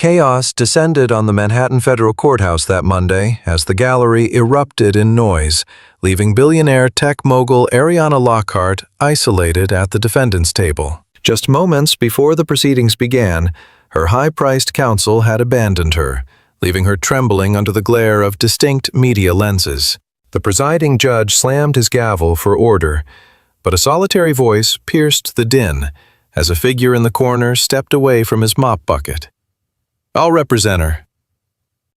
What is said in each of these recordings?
Chaos descended on the Manhattan Federal Courthouse that Monday as the gallery erupted in noise, leaving billionaire tech mogul Ariana Lockhart isolated at the defendant's table. Just moments before the proceedings began, her high-priced counsel had abandoned her, leaving her trembling under the glare of distinct media lenses. The presiding judge slammed his gavel for order, but a solitary voice pierced the din as a figure in the corner stepped away from his mop bucket. "I'll represent her."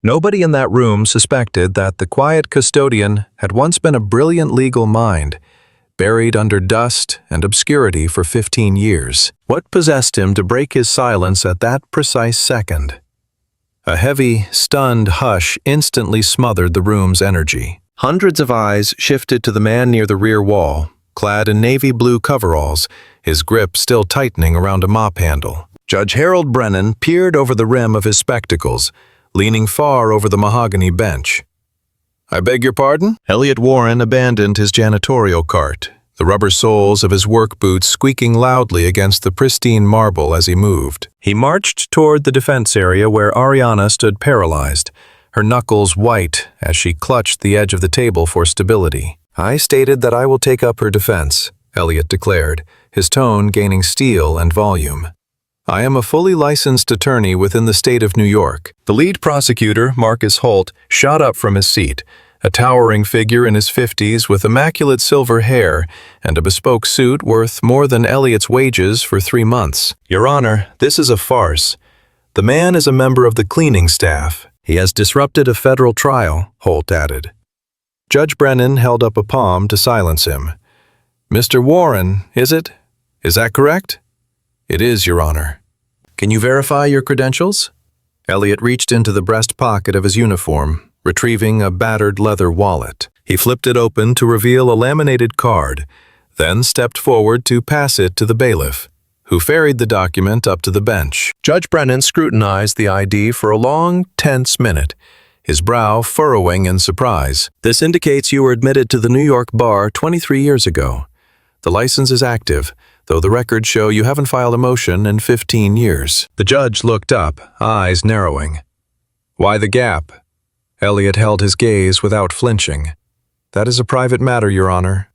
Nobody in that room suspected that the quiet custodian had once been a brilliant legal mind, buried under dust and obscurity for 15 years. What possessed him to break his silence at that precise second? A heavy, stunned hush instantly smothered the room's energy. Hundreds of eyes shifted to the man near the rear wall, clad in navy blue coveralls, his grip still tightening around a mop handle. Judge Harold Brennan peered over the rim of his spectacles, leaning far over the mahogany bench. "I beg your pardon?" Elliot Warren abandoned his janitorial cart, the rubber soles of his work boots squeaking loudly against the pristine marble as he moved. He marched toward the defense area where Ariana stood paralyzed, her knuckles white as she clutched the edge of the table for stability. "I stated that I will take up her defense," Elliot declared, his tone gaining steel and volume. "I am a fully licensed attorney within the state of New York." The lead prosecutor, Marcus Holt, shot up from his seat, a towering figure in his 50s with immaculate silver hair and a bespoke suit worth more than Elliot's wages for 3 months. "Your Honor, this is a farce. The man is a member of the cleaning staff. He has disrupted a federal trial," Holt added. Judge Brennan held up a palm to silence him. "Mr. Warren, is it? Is that correct?" "It is, Your Honor." "Can you verify your credentials?" Elliot reached into the breast pocket of his uniform, retrieving a battered leather wallet. He flipped it open to reveal a laminated card, then stepped forward to pass it to the bailiff, who ferried the document up to the bench. Judge Brennan scrutinized the ID for a long, tense minute, his brow furrowing in surprise. "This indicates you were admitted to the New York bar 23 years ago. The license is active, though the records show you haven't filed a motion in 15 years. The judge looked up, eyes narrowing. "Why the gap?" Elliot held his gaze without flinching. "That is a private matter, Your Honor."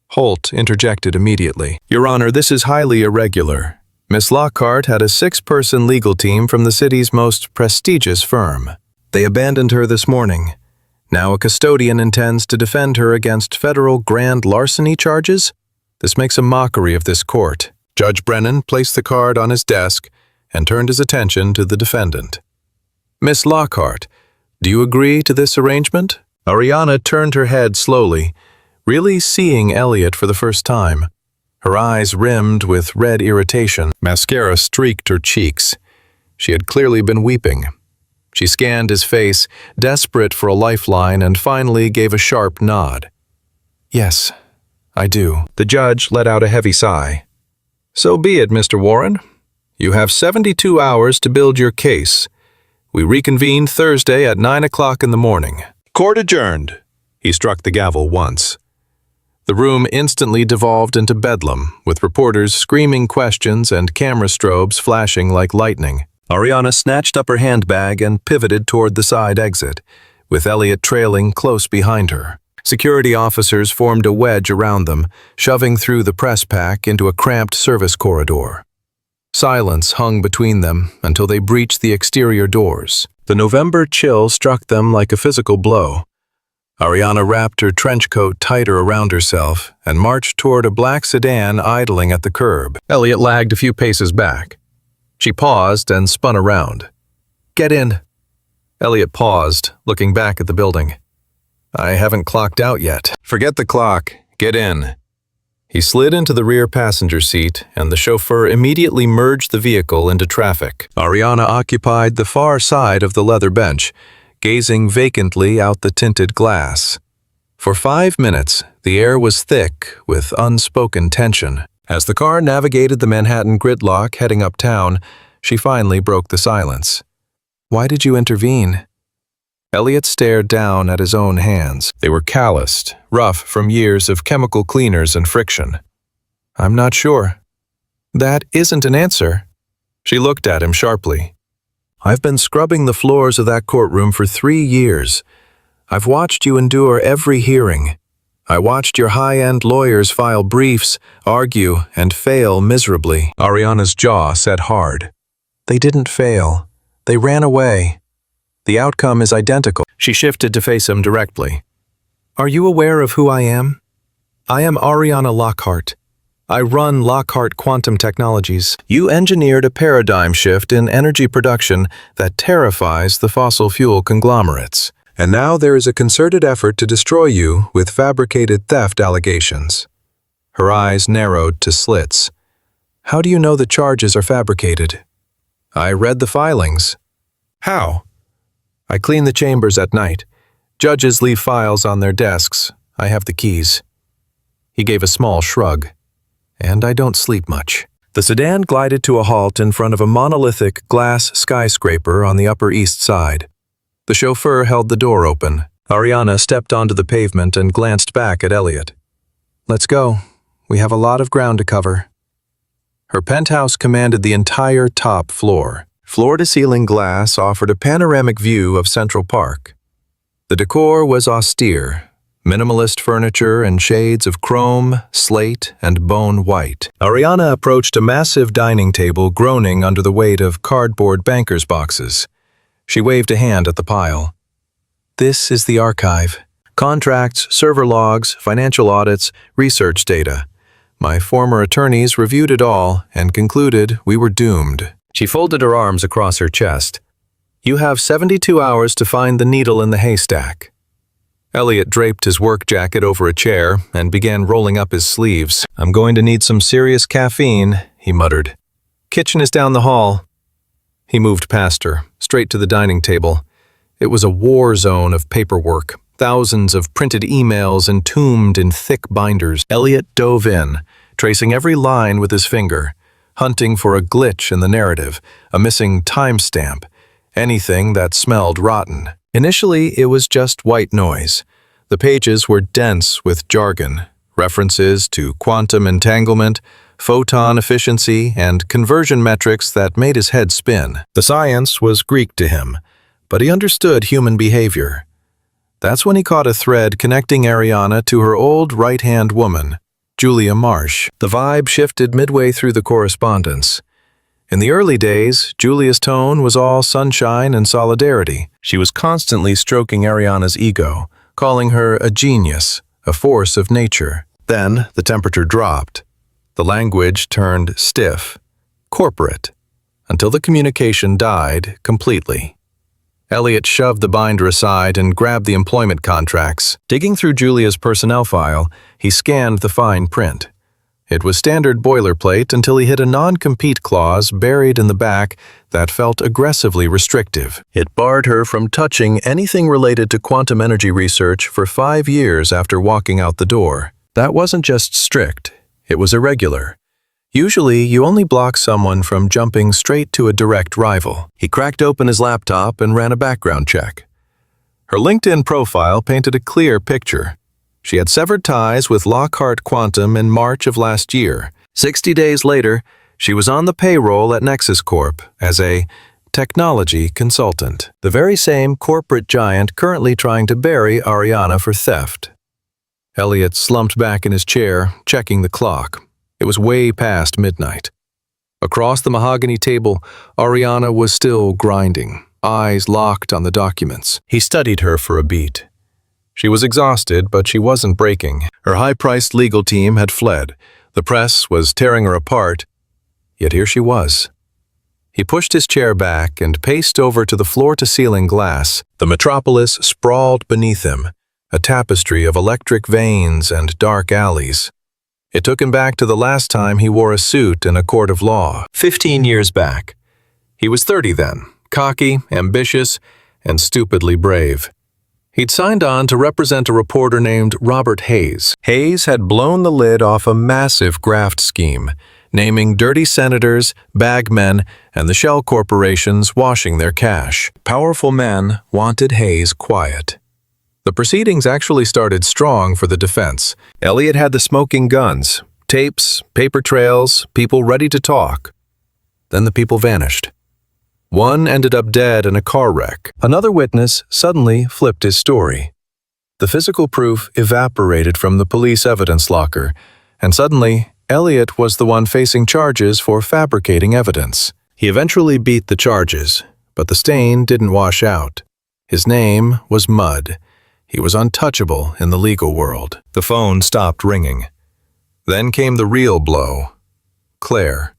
Holt interjected immediately. "Your Honor, this is highly irregular. Miss Lockhart had a 6-person legal team from the city's most prestigious firm. They abandoned her this morning. Now a custodian intends to defend her against federal grand larceny charges? This makes a mockery of this court." Judge Brennan placed the card on his desk and turned his attention to the defendant. "Miss Lockhart, do you agree to this arrangement?" Ariana turned her head slowly, really seeing Elliot for the first time. Her eyes rimmed with red irritation. Mascara streaked her cheeks. She had clearly been weeping. She scanned his face, desperate for a lifeline, and finally gave a sharp nod. "Yes, I do." The judge let out a heavy sigh. "So be it, Mr. Warren. You have 72 hours to build your case. We reconvene Thursday at 9 o'clock in the morning. Court adjourned." He struck the gavel once. The room instantly devolved into bedlam, with reporters screaming questions and camera strobes flashing like lightning. Ariana snatched up her handbag and pivoted toward the side exit, with Elliot trailing close behind her. Security officers formed a wedge around them, shoving through the press pack into a cramped service corridor. Silence hung between them until they breached the exterior doors. The November chill struck them like a physical blow. Ariana wrapped her trench coat tighter around herself and marched toward a black sedan idling at the curb. Elliot lagged a few paces back. She paused and spun around. "Get in." Elliot paused, looking back at the building. "I haven't clocked out yet." "Forget the clock. Get in." He slid into the rear passenger seat, and the chauffeur immediately merged the vehicle into traffic. Ariana occupied the far side of the leather bench, gazing vacantly out the tinted glass. For 5 minutes, the air was thick with unspoken tension. As the car navigated the Manhattan gridlock heading uptown, she finally broke the silence. "Why did you intervene?" Elliot stared down at his own hands. They were calloused, rough from years of chemical cleaners and friction. "I'm not sure." "That isn't an answer." She looked at him sharply. I've been scrubbing the floors of that courtroom for 3 years. I've watched you endure every hearing. I watched your high-end lawyers file briefs, argue, and fail miserably." Ariana's jaw set hard. "They didn't fail. They ran away. The outcome is identical." She shifted to face him directly. "Are you aware of who I am? I am Ariana Lockhart. I run Lockhart Quantum Technologies. You engineered a paradigm shift in energy production that terrifies the fossil fuel conglomerates. And now there is a concerted effort to destroy you with fabricated theft allegations." Her eyes narrowed to slits. "How do you know the charges are fabricated?" "I read the filings." "How?" "I clean the chambers at night. Judges leave files on their desks. I have the keys." He gave a small shrug. "And I don't sleep much." The sedan glided to a halt in front of a monolithic glass skyscraper on the Upper East Side. The chauffeur held the door open. Ariana stepped onto the pavement and glanced back at Elliot. "Let's go. We have a lot of ground to cover." Her penthouse commanded the entire top floor. Floor-to-ceiling glass offered a panoramic view of Central Park. The decor was austere, minimalist furniture and shades of chrome, slate, and bone white. Ariana approached a massive dining table groaning under the weight of cardboard banker's boxes. She waved a hand at the pile. "This is the archive. Contracts, server logs, financial audits, research data. My former attorneys reviewed it all and concluded we were doomed." She folded her arms across her chest. "You have 72 hours to find the needle in the haystack." Elliot draped his work jacket over a chair and began rolling up his sleeves. "I'm going to need some serious caffeine," he muttered. "Kitchen is down the hall." He moved past her, straight to the dining table. It was a war zone of paperwork, thousands of printed emails entombed in thick binders. Elliot dove in, tracing every line with his finger, hunting for a glitch in the narrative, a missing timestamp, anything that smelled rotten. Initially, it was just white noise. The pages were dense with jargon, references to quantum entanglement, photon efficiency, and conversion metrics that made his head spin. The science was Greek to him, but he understood human behavior. That's when he caught a thread connecting Ariana to her old right-hand woman, Julia Marsh. The vibe shifted midway through the correspondence. In the early days, Julia's tone was all sunshine and solidarity. She was constantly stroking Ariana's ego, calling her a genius, a force of nature. Then the temperature dropped. The language turned stiff, corporate, until the communication died completely. Elliot shoved the binder aside and grabbed the employment contracts. Digging through Julia's personnel file, he scanned the fine print. It was standard boilerplate until he hit a non-compete clause buried in the back that felt aggressively restrictive. It barred her from touching anything related to quantum energy research for 5 years after walking out the door. That wasn't just strict, it was irregular. Usually, you only block someone from jumping straight to a direct rival. He cracked open his laptop and ran a background check. Her LinkedIn profile painted a clear picture. She had severed ties with Lockhart Quantum in March of last year. 60 days later, she was on the payroll at Nexus Corp as a technology consultant, the very same corporate giant currently trying to bury Ariana for theft. Elliot slumped back in his chair, checking the clock. It was way past midnight. Across the mahogany table, Ariana was still grinding, eyes locked on the documents. He studied her for a beat. She was exhausted, but she wasn't breaking. Her high-priced legal team had fled. The press was tearing her apart, yet here she was. He pushed his chair back and paced over to the floor-to-ceiling glass. The metropolis sprawled beneath him, a tapestry of electric veins and dark alleys. It took him back to the last time he wore a suit in a court of law, 15 years back. He was 30 then, cocky, ambitious, and stupidly brave. He'd signed on to represent a reporter named Robert Hayes. Hayes had blown the lid off a massive graft scheme, naming dirty senators, bagmen, and the shell corporations washing their cash. Powerful men wanted Hayes quiet. The proceedings actually started strong for the defense. Elliot had the smoking guns, tapes, paper trails, people ready to talk. Then the people vanished. One ended up dead in a car wreck. Another witness suddenly flipped his story. The physical proof evaporated from the police evidence locker, and suddenly, Elliot was the one facing charges for fabricating evidence. He eventually beat the charges, but the stain didn't wash out. His name was Mud. He was untouchable in the legal world. The phone stopped ringing. Then came the real blow. Claire.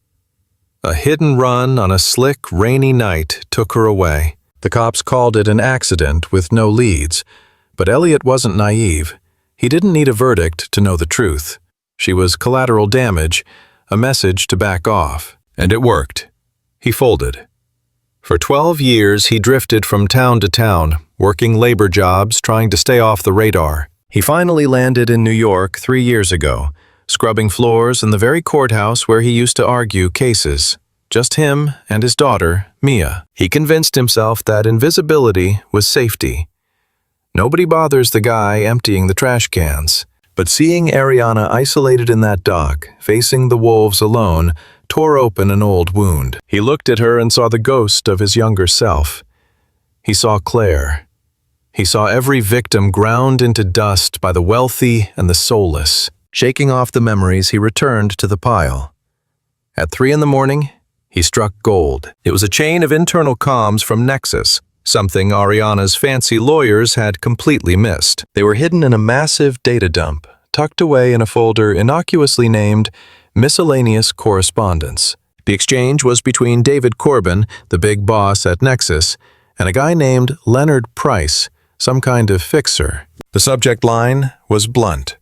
A hit-and run on a slick, rainy night took her away. The cops called it an accident with no leads, but Elliot wasn't naive. He didn't need a verdict to know the truth. She was collateral damage, a message to back off. And it worked. He folded. For 12 years, he drifted from town to town, working labor jobs, trying to stay off the radar. He finally landed in New York 3 years ago, scrubbing floors in the very courthouse where he used to argue cases. Just him and his daughter, Mia. He convinced himself that invisibility was safety. Nobody bothers the guy emptying the trash cans. But seeing Ariana isolated in that dock, facing the wolves alone, tore open an old wound. He looked at her and saw the ghost of his younger self. He saw Claire. He saw every victim ground into dust by the wealthy and the soulless. Shaking off the memories, he returned to the pile. At 3 a.m, he struck gold. It was a chain of internal comms from Nexus, something Ariana's fancy lawyers had completely missed. They were hidden in a massive data dump, tucked away in a folder innocuously named Miscellaneous Correspondence. The exchange was between David Corbin, the big boss at Nexus, and a guy named Leonard Price, some kind of fixer. The subject line was blunt.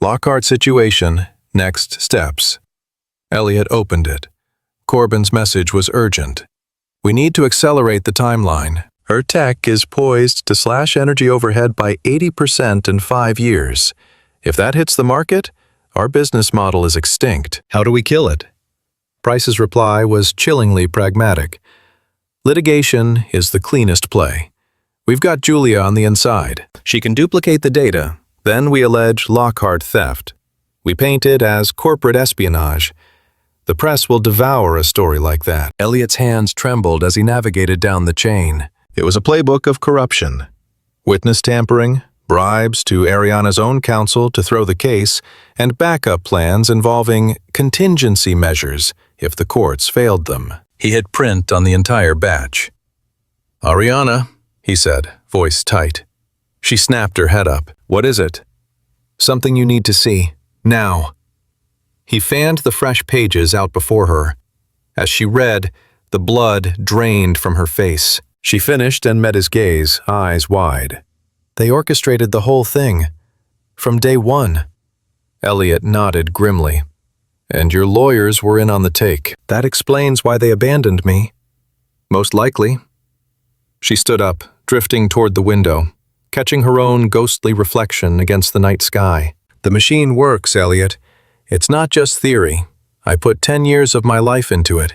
Lockhart situation, next steps. Elliot opened it. Corbin's message was urgent. We need to accelerate the timeline. Her tech is poised to slash energy overhead by 80% in 5 years. If that hits the market, our business model is extinct. How do we kill it? Price's reply was chillingly pragmatic. Litigation is the cleanest play. We've got Julia on the inside. She can duplicate the data. Then we allege Lockhart theft. We paint it as corporate espionage. The press will devour a story like that. Elliot's hands trembled as he navigated down the chain. It was a playbook of corruption. Witness tampering, bribes to Ariana's own counsel to throw the case, and backup plans involving contingency measures if the courts failed them. He hit print on the entire batch. Ariana, he said, voice tight. She snapped her head up. What is it? Something you need to see. Now. He fanned the fresh pages out before her. As she read, the blood drained from her face. She finished and met his gaze, eyes wide. They orchestrated the whole thing. From day one. Elliot nodded grimly. And your lawyers were in on the take. That explains why they abandoned me. Most likely. She stood up, drifting toward the window, catching her own ghostly reflection against the night sky. The machine works, Elliot. It's not just theory. I put 10 years of my life into it.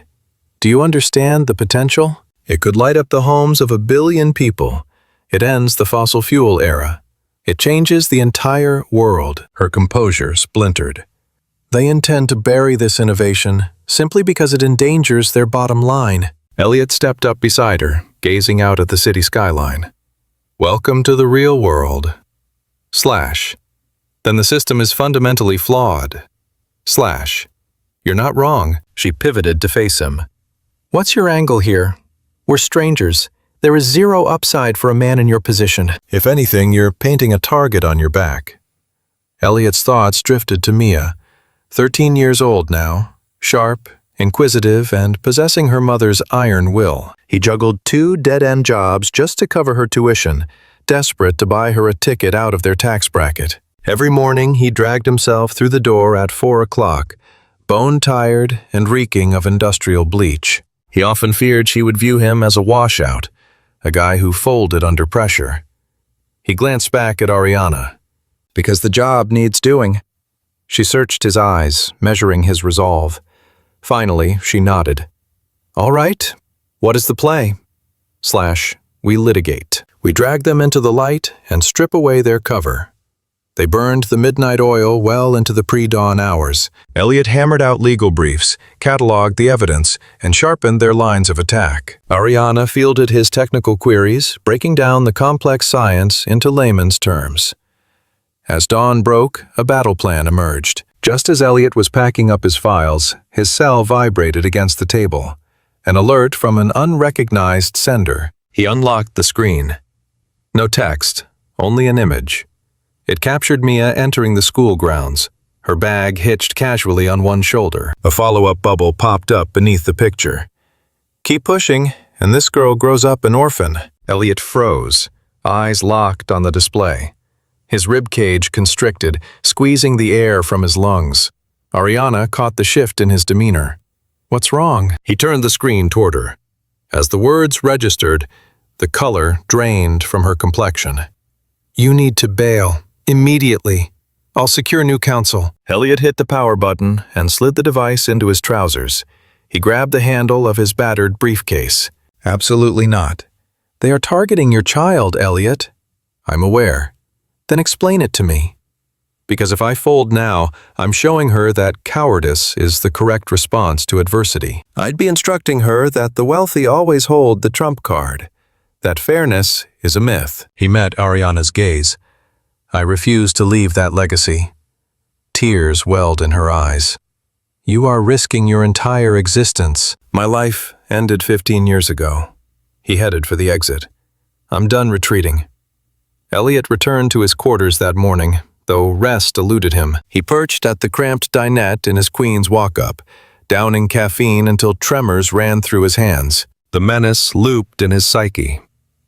Do you understand the potential? It could light up the homes of 1 billion people. It ends the fossil fuel era. It changes the entire world. Her composure splintered. They intend to bury this innovation simply because it endangers their bottom line. Elliot stepped up beside her, gazing out at the city skyline. Welcome to the real world. Slash. Then the system is fundamentally flawed. Slash. You're not wrong. She pivoted to face him. What's your angle here? We're strangers. There is zero upside for a man in your position. If anything, you're painting a target on your back. Elliot's thoughts drifted to Mia, 13 years old now, sharp, inquisitive, and possessing her mother's iron will. He juggled 2 dead-end jobs just to cover her tuition, desperate to buy her a ticket out of their tax bracket. Every morning, he dragged himself through the door at 4 o'clock, bone-tired and reeking of industrial bleach. He often feared she would view him as a washout, a guy who folded under pressure. He glanced back at Ariana. Because the job needs doing. She searched his eyes, measuring his resolve. Finally, she nodded. All right, what is the play? Slash, we litigate. We drag them into the light and strip away their cover. They burned the midnight oil well into the pre-dawn hours. Elliot hammered out legal briefs, cataloged the evidence, and sharpened their lines of attack. Ariana fielded his technical queries, breaking down the complex science into layman's terms. As dawn broke, a battle plan emerged. Just as Elliot was packing up his files, his cell vibrated against the table. An alert from an unrecognized sender. He unlocked the screen. No text, only an image. It captured Mia entering the school grounds, her bag hitched casually on one shoulder. A follow-up bubble popped up beneath the picture. "Keep pushing, and this girl grows up an orphan." Elliot froze, eyes locked on the display. His ribcage constricted, squeezing the air from his lungs. Ariana caught the shift in his demeanor. "What's wrong?" He turned the screen toward her. As the words registered, the color drained from her complexion. "You need to bail. Immediately. I'll secure new counsel." Elliot hit the power button and slid the device into his trousers. He grabbed the handle of his battered briefcase. "Absolutely not. They are targeting your child, Elliot." "I'm aware." "Then explain it to me." "Because if I fold now, I'm showing her that cowardice is the correct response to adversity. I'd be instructing her that the wealthy always hold the trump card, that fairness is a myth." He met Ariana's gaze. "I refuse to leave that legacy." Tears welled in her eyes. "You are risking your entire existence." "My life ended 15 years ago." He headed for the exit. "I'm done retreating." Elliot returned to his quarters that morning, though rest eluded him. He perched at the cramped dinette in his Queen's walk-up, downing caffeine until tremors ran through his hands. The menace looped in his psyche.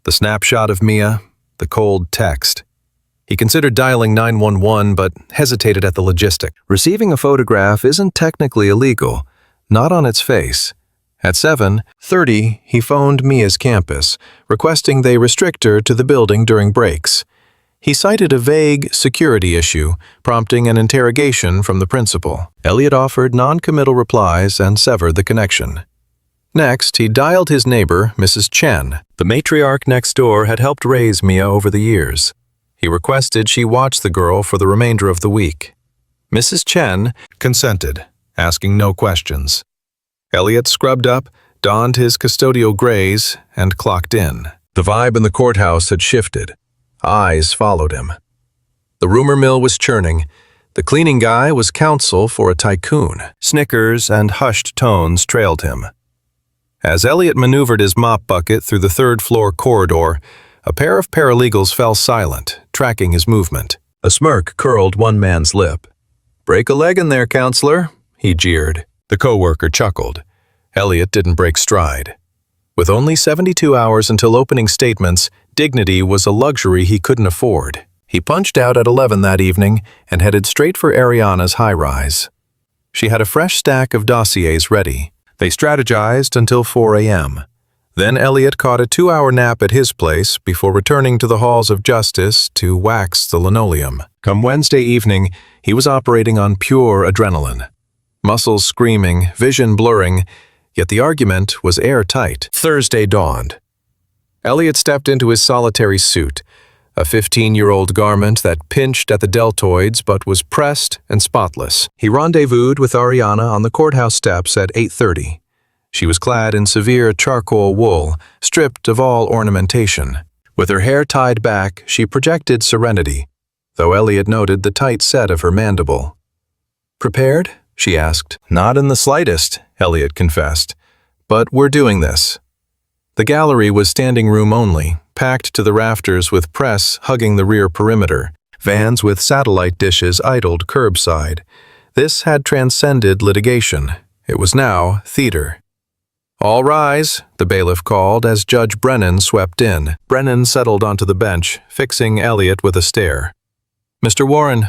The snapshot of Mia, the cold text. He considered dialing 911 but hesitated at the logistic. Receiving a photograph isn't technically illegal, not on its face. At 7:30, he phoned Mia's campus, requesting they restrict her to the building during breaks. He cited a vague security issue, prompting an interrogation from the principal. Elliot offered non-committal replies and severed the connection. Next, he dialed his neighbor, Mrs. Chen. The matriarch next door had helped raise Mia over the years. He requested she watch the girl for the remainder of the week. Mrs. Chen consented, asking no questions. Elliot scrubbed up, donned his custodial grays, and clocked in. The vibe in the courthouse had shifted. Eyes followed him. The rumor mill was churning. The cleaning guy was counsel for a tycoon. Snickers and hushed tones trailed him. As Elliot maneuvered his mop bucket through the third-floor corridor, a pair of paralegals fell silent, tracking his movement. A smirk curled one man's lip. "Break a leg in there, counselor," he jeered. The coworker chuckled. Elliot didn't break stride. With only 72 hours until opening statements, dignity was a luxury he couldn't afford. He punched out at 11 that evening and headed straight for Ariana's high-rise. She had a fresh stack of dossiers ready. They strategized until 4 a.m. Then Elliot caught a 2-hour nap at his place before returning to the halls of justice to wax the linoleum. Come Wednesday evening, he was operating on pure adrenaline. Muscles screaming, vision blurring, yet the argument was airtight. Thursday dawned. Elliot stepped into his solitary suit, a 15-year-old garment that pinched at the deltoids but was pressed and spotless. He rendezvoused with Ariana on the courthouse steps at 8:30. She was clad in severe charcoal wool, stripped of all ornamentation. With her hair tied back, she projected serenity, though Elliot noted the tight set of her mandible. "Prepared?" she asked. "Not in the slightest," Elliot confessed. "But we're doing this." The gallery was standing room only, packed to the rafters with press hugging the rear perimeter. Vans with satellite dishes idled curbside. This had transcended litigation. It was now theater. "All rise," the bailiff called as Judge Brennan swept in. Brennan settled onto the bench, fixing Elliot with a stare. "Mr. Warren,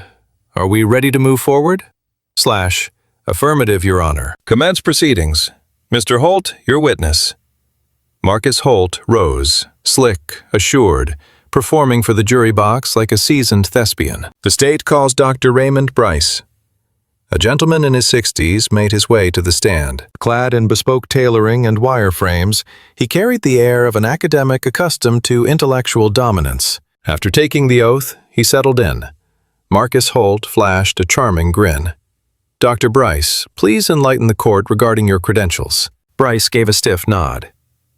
are we ready to move forward?" "Affirmative, Your Honor." "Commence proceedings. Mr. Holt, your witness." Marcus Holt rose, slick, assured, performing for the jury box like a seasoned thespian. "The state calls Dr. Raymond Bryce." A gentleman in his 60s made his way to the stand. Clad in bespoke tailoring and wireframes, he carried the air of an academic accustomed to intellectual dominance. After taking the oath, he settled in. Marcus Holt flashed a charming grin. "Dr. Bryce, please enlighten the court regarding your credentials." Bryce gave a stiff nod.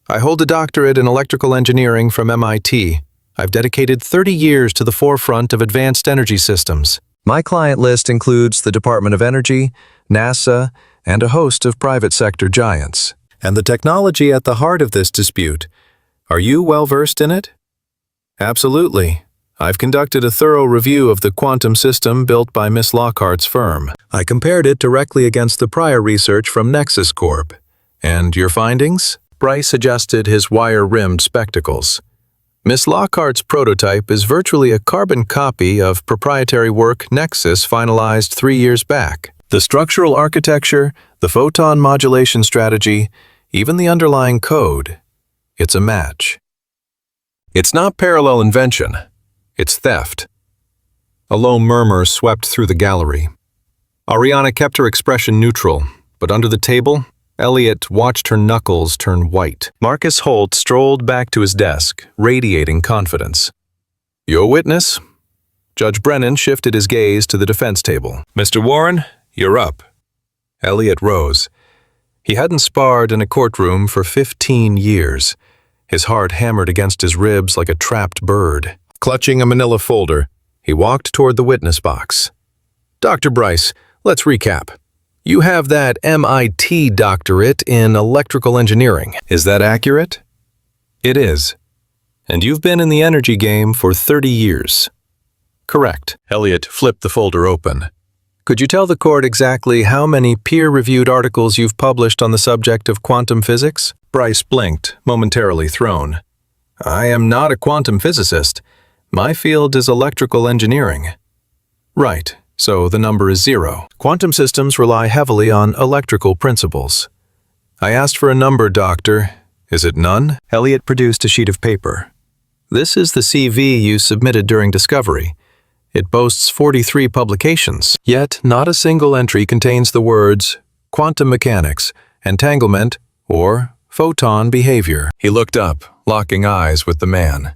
"I hold a doctorate in electrical engineering from MIT. I've dedicated 30 years to the forefront of advanced energy systems. My client list includes the Department of Energy, NASA, and a host of private sector giants. And the technology at the heart of this dispute, are you well versed in it?" "Absolutely. I've conducted a thorough review of the quantum system built by Miss Lockhart's firm. I compared it directly against the prior research from Nexus Corp. And your findings?" Bryce adjusted his wire-rimmed spectacles. "Miss Lockhart's prototype is virtually a carbon copy of proprietary work Nexus finalized 3 years back. The structural architecture, the photon modulation strategy, even the underlying code. It's a match. It's not parallel invention. It's theft." A low murmur swept through the gallery. Ariana kept her expression neutral, but under the table, Elliot watched her knuckles turn white. Marcus Holt strolled back to his desk, radiating confidence. "Your witness?" Judge Brennan shifted his gaze to the defense table. "Mr. Warren, you're up." Elliot rose. He hadn't sparred in a courtroom for 15 years. His heart hammered against his ribs like a trapped bird. Clutching a manila folder, he walked toward the witness box. "Dr. Bryce, let's recap. You have that MIT doctorate in electrical engineering. Is that accurate?" "It is. And you've been in the energy game for 30 years. "Correct." Elliot flipped the folder open. "Could you tell the court exactly how many peer-reviewed articles you've published on the subject of quantum physics?" Bryce blinked, momentarily thrown. "I am not a quantum physicist. My field is electrical engineering." "Right, so the number is 0. Quantum systems rely heavily on electrical principles." "I asked for a number, doctor. Is it none?" Elliot produced a sheet of paper. "This is the CV you submitted during discovery. It boasts 43 publications, yet not a single entry contains the words quantum mechanics, entanglement, or photon behavior." He looked up, locking eyes with the man.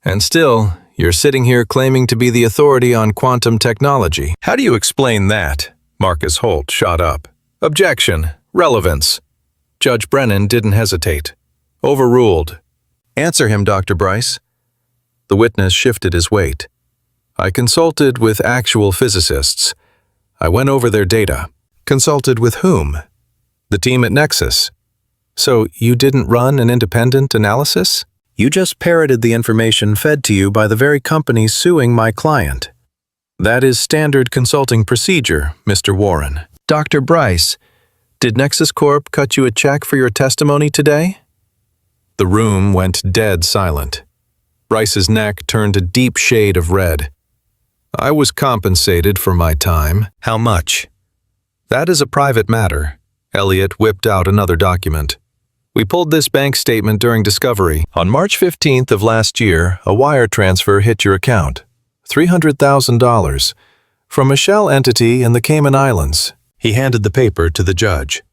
"And still, you're sitting here claiming to be the authority on quantum technology. How do you explain that?" Marcus Holt shot up. "Objection. Relevance." Judge Brennan didn't hesitate. "Overruled." "Answer him, Dr. Bryce." The witness shifted his weight. "I consulted with actual physicists. I went over their data." "Consulted with whom?" "The team at Nexus." "So you didn't run an independent analysis? You just parroted the information fed to you by the very company suing my client." "That is standard consulting procedure, Mr. Warren." "Dr. Bryce, did Nexus Corp cut you a check for your testimony today?" The room went dead silent. Bryce's neck turned a deep shade of red. "I was compensated for my time." "How much?" "That is a private matter." Elliot whipped out another document. "We pulled this bank statement during discovery. On March 15th of last year, a wire transfer hit your account. $300,000 from a shell entity in the Cayman Islands." He handed the paper to the judge.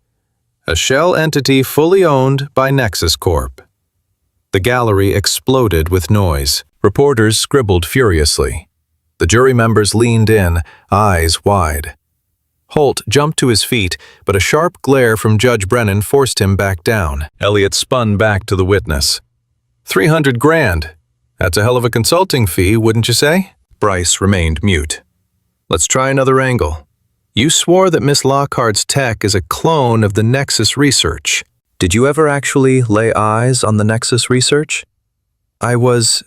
"A shell entity fully owned by Nexus Corp." The gallery exploded with noise. Reporters scribbled furiously. The jury members leaned in, eyes wide. Holt jumped to his feet, but a sharp glare from Judge Brennan forced him back down. Elliot spun back to the witness. $300 grand. That's a hell of a consulting fee, wouldn't you say?" Bryce remained mute. "Let's try another angle. You swore that Miss Lockhart's tech is a clone of the Nexus research. Did you ever actually lay eyes on the Nexus research?" "I was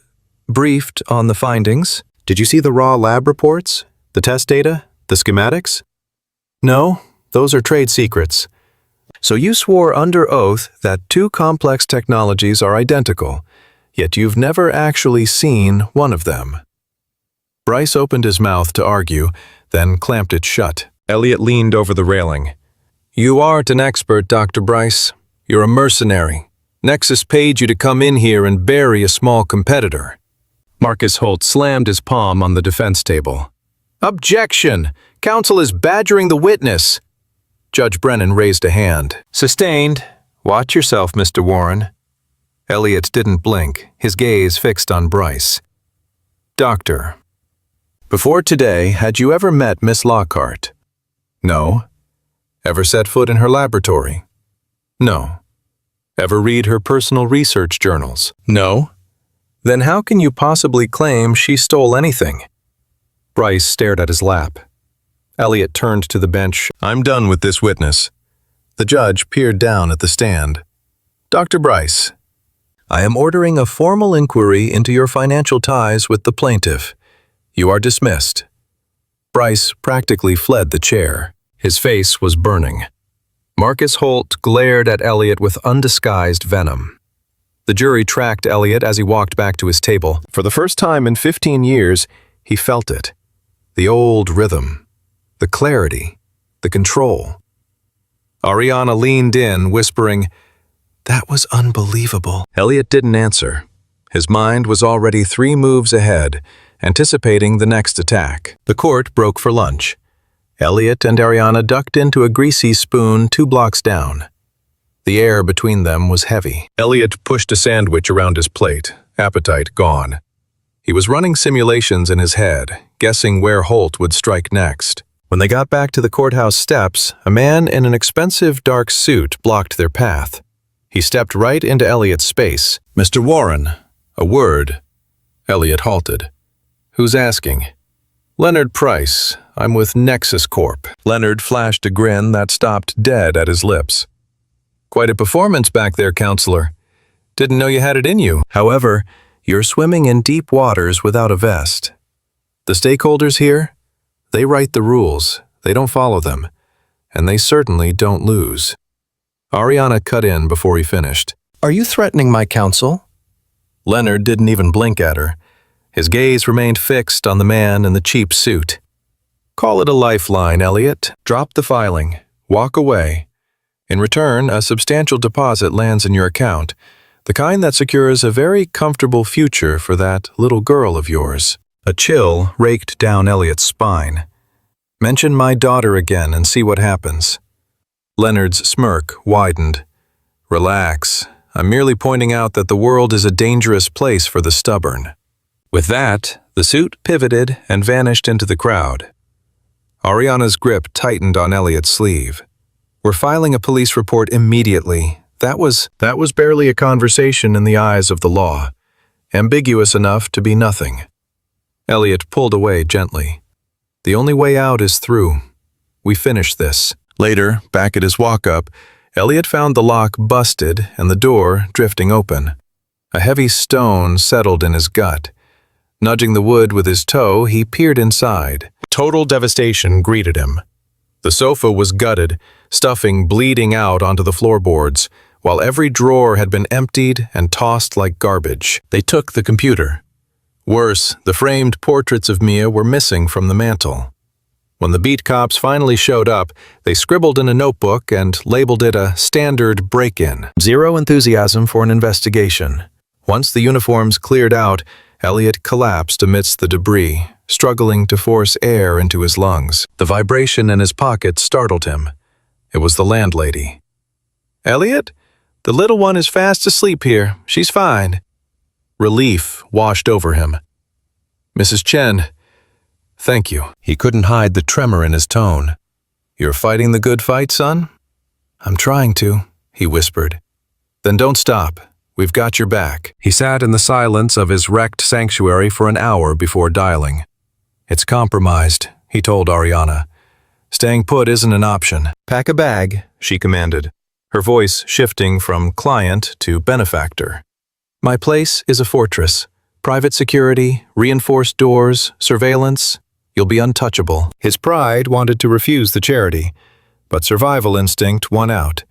briefed on the findings." "Did you see the raw lab reports? The test data? The schematics?" "No, those are trade secrets." "So you swore under oath that two complex technologies are identical, yet you've never actually seen one of them." Bryce opened his mouth to argue, then clamped it shut. Elliot leaned over the railing. "You aren't an expert, Dr. Bryce. You're a mercenary. Nexus paid you to come in here and bury a small competitor." Marcus Holt slammed his palm on the defense table. "Objection! Counsel is badgering the witness." Judge Brennan raised a hand. "Sustained. Watch yourself, Mr. Warren." Elliot didn't blink, his gaze fixed on Bryce. "Doctor." Before today, had you ever met Miss Lockhart? No. Ever set foot in her laboratory? No. Ever read her personal research journals? No. Then how can you possibly claim she stole anything? Bryce stared at his lap. Elliot turned to the bench. I'm done with this witness. The judge peered down at the stand. Dr. Bryce, I am ordering a formal inquiry into your financial ties with the plaintiff. You are dismissed. Bryce practically fled the chair. His face was burning. Marcus Holt glared at Elliot with undisguised venom. The jury tracked Elliot as he walked back to his table. For the first time in 15 years, he felt it. The old rhythm, the clarity, the control. Ariana leaned in, whispering, "That was unbelievable." Elliot didn't answer. His mind was already 3 moves ahead, anticipating the next attack. The court broke for lunch. Elliot and Ariana ducked into a greasy spoon 2 blocks down. The air between them was heavy. Elliot pushed a sandwich around his plate, appetite gone. He was running simulations in his head, guessing where Holt would strike next. When they got back to the courthouse steps, a man in an expensive dark suit blocked their path. He stepped right into Elliot's space. "Mr. Warren, a word." Elliot halted. "Who's asking?" "Leonard Price. I'm with Nexus Corp." Leonard flashed a grin that stopped dead at his lips. "Quite a performance back there, counselor. Didn't know you had it in you. However, you're swimming in deep waters without a vest. The stakeholders here, they write the rules, they don't follow them, and they certainly don't lose." Ariana cut in before he finished. "Are you threatening my counsel?" Leonard didn't even blink at her. His gaze remained fixed on the man in the cheap suit. "Call it a lifeline, Elliot. Drop the filing. Walk away. In return, a substantial deposit lands in your account, the kind that secures a very comfortable future for that little girl of yours." A chill raked down Elliot's spine. "Mention my daughter again and see what happens." Leonard's smirk widened. "Relax. I'm merely pointing out that the world is a dangerous place for the stubborn." With that, the suit pivoted and vanished into the crowd. Ariana's grip tightened on Elliot's sleeve. "We're filing a police report immediately." That was barely a conversation in the eyes of the law, ambiguous enough to be nothing. Elliot pulled away gently. "The only way out is through. We finish this." Later, back at his walk-up, Elliot found the lock busted and the door drifting open. A heavy stone settled in his gut. Nudging the wood with his toe, he peered inside. Total devastation greeted him. The sofa was gutted, stuffing bleeding out onto the floorboards, while every drawer had been emptied and tossed like garbage. They took the computer. Worse, the framed portraits of Mia were missing from the mantel. When the beat cops finally showed up, they scribbled in a notebook and labeled it a standard break-in. Zero enthusiasm for an investigation. Once the uniforms cleared out, Elliot collapsed amidst the debris, struggling to force air into his lungs. The vibration in his pocket startled him. It was the landlady. "Elliot, the little one is fast asleep here. She's fine." Relief washed over him. "Mrs. Chen, thank you." He couldn't hide the tremor in his tone. "You're fighting the good fight, son?" "I'm trying to," he whispered. "Then don't stop. We've got your back." He sat in the silence of his wrecked sanctuary for an hour before dialing. "It's compromised," he told Ariana. "Staying put isn't an option." "Pack a bag," she commanded, her voice shifting from client to benefactor. "My place is a fortress. Private security, reinforced doors, surveillance. You'll be untouchable." His pride wanted to refuse the charity, but survival instinct won out.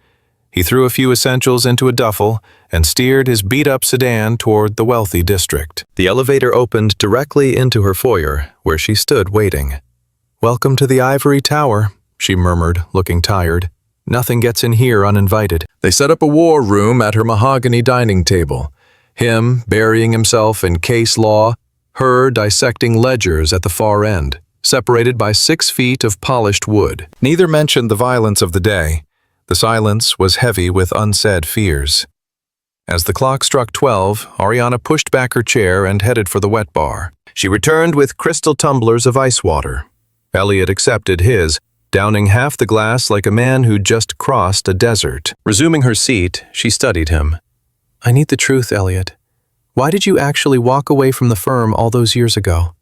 He threw a few essentials into a duffel and steered his beat-up sedan toward the wealthy district. The elevator opened directly into her foyer, where she stood waiting. "Welcome to the ivory tower," she murmured, looking tired. "Nothing gets in here uninvited." They set up a war room at her mahogany dining table. Him burying himself in case law, her dissecting ledgers at the far end, separated by 6 feet of polished wood. Neither mentioned the violence of the day. The silence was heavy with unsaid fears. As the clock struck 12, Ariana pushed back her chair and headed for the wet bar. She returned with crystal tumblers of ice water. Elliot accepted his, downing half the glass like a man who'd just crossed a desert. Resuming her seat, she studied him. "I need the truth, Elliot. Why did you actually walk away from the firm all those years ago?"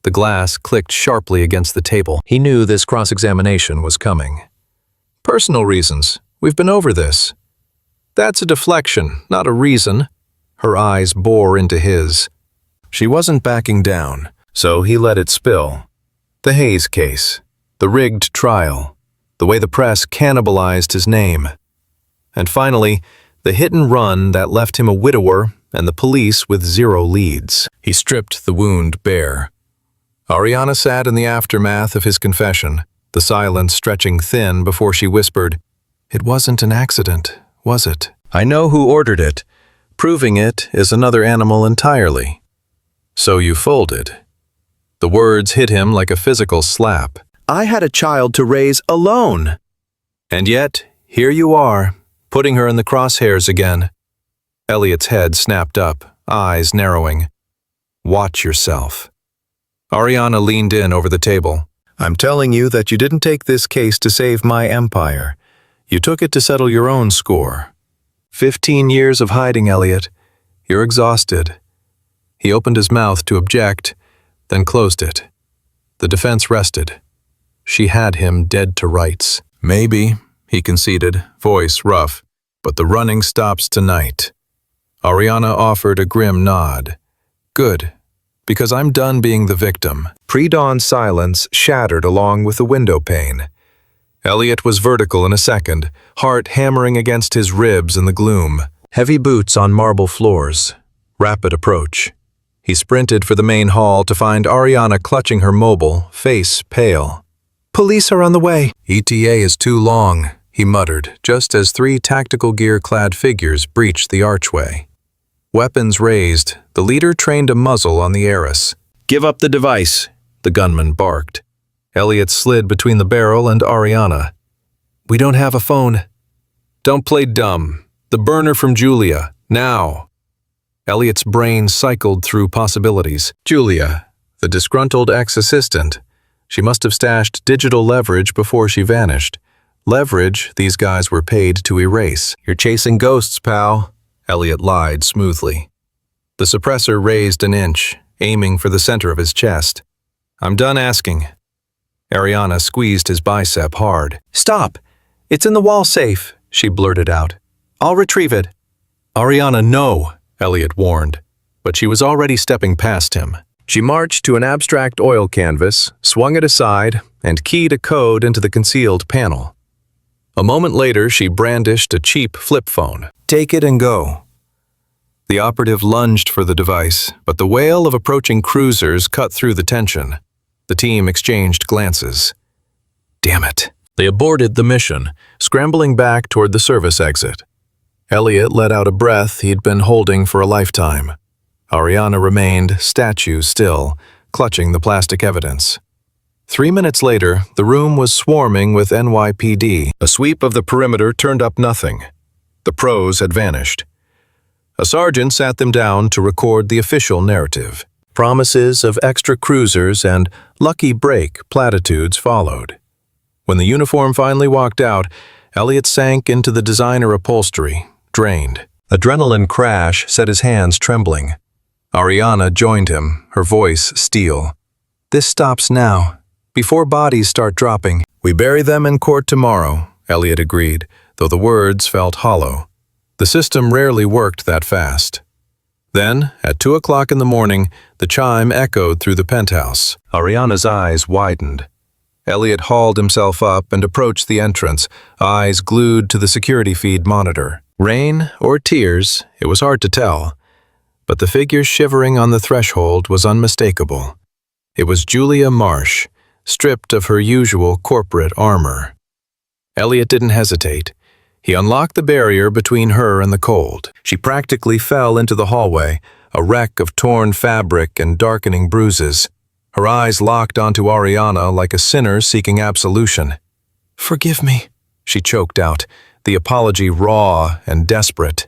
The glass clicked sharply against the table. He knew this cross-examination was coming. "Personal reasons. We've been over this." "That's a deflection, not a reason." Her eyes bore into his. She wasn't backing down, so he let it spill. The Hayes case, the rigged trial, the way the press cannibalized his name. And finally, the hit and run that left him a widower and the police with zero leads. He stripped the wound bare. Ariana sat in the aftermath of his confession, the silence stretching thin before she whispered, "It wasn't an accident, was it? I know who ordered it. Proving it is another animal entirely." "So you folded." The words hit him like a physical slap. "I had a child to raise alone." "And yet, here you are, putting her in the crosshairs again." Elliot's head snapped up, eyes narrowing. "Watch yourself." Ariana leaned in over the table. "I'm telling you that you didn't take this case to save my empire. You took it to settle your own score. 15 years of hiding, Elliot. You're exhausted." He opened his mouth to object, then closed it. The defense rested. She had him dead to rights. "Maybe," he conceded, voice rough, "but the running stops tonight." Ariana offered a grim nod. "Good, because I'm done being the victim." Pre-dawn silence shattered along with the window pane. Elliot was vertical in a second, heart hammering against his ribs in the gloom. Heavy boots on marble floors. Rapid approach. He sprinted for the main hall to find Ariana clutching her mobile, face pale. "Police are on the way." "ETA is too long," he muttered, just as 3 tactical gear-clad figures breached the archway. Weapons raised, the leader trained a muzzle on the heiress. "Give up the device," the gunman barked. Elliot slid between the barrel and Ariana. "We don't have a phone." "Don't play dumb. The burner from Julia, now." Elliot's brain cycled through possibilities. Julia, the disgruntled ex-assistant. She must have stashed digital leverage before she vanished. Leverage these guys were paid to erase. "You're chasing ghosts, pal," Elliot lied smoothly. The suppressor raised an inch, aiming for the center of his chest. "I'm done asking." Ariana squeezed his bicep hard. "Stop! It's in the wall safe," she blurted out. "I'll retrieve it." "Ariana, no," Elliot warned, but she was already stepping past him. She marched to an abstract oil canvas, swung it aside, and keyed a code into the concealed panel. A moment later, she brandished a cheap flip phone. "Take it and go." The operative lunged for the device, but the wail of approaching cruisers cut through the tension. The team exchanged glances. Damn it. They aborted the mission, scrambling back toward the service exit. Elliot let out a breath he'd been holding for a lifetime. Ariana remained statue still, clutching the plastic evidence. 3 minutes later, the room was swarming with NYPD. A sweep of the perimeter turned up nothing. The pros had vanished. A sergeant sat them down to record the official narrative. Promises of extra cruisers and lucky break platitudes followed. When the uniform finally walked out, Elliot sank into the designer upholstery, drained. Adrenaline crash set his hands trembling. Ariana joined him, her voice steel. "This stops now, before bodies start dropping." "We bury them in court tomorrow," Elliot agreed, though the words felt hollow. The system rarely worked that fast. Then, at 2 o'clock in the morning, the chime echoed through the penthouse. Ariana's eyes widened. Elliot hauled himself up and approached the entrance, eyes glued to the security feed monitor. Rain or tears, it was hard to tell. But the figure shivering on the threshold was unmistakable. It was Julia Marsh, stripped of her usual corporate armor. Elliot didn't hesitate. He unlocked the barrier between her and the cold. She practically fell into the hallway, a wreck of torn fabric and darkening bruises. Her eyes locked onto Ariana like a sinner seeking absolution. "Forgive me," she choked out, the apology raw and desperate.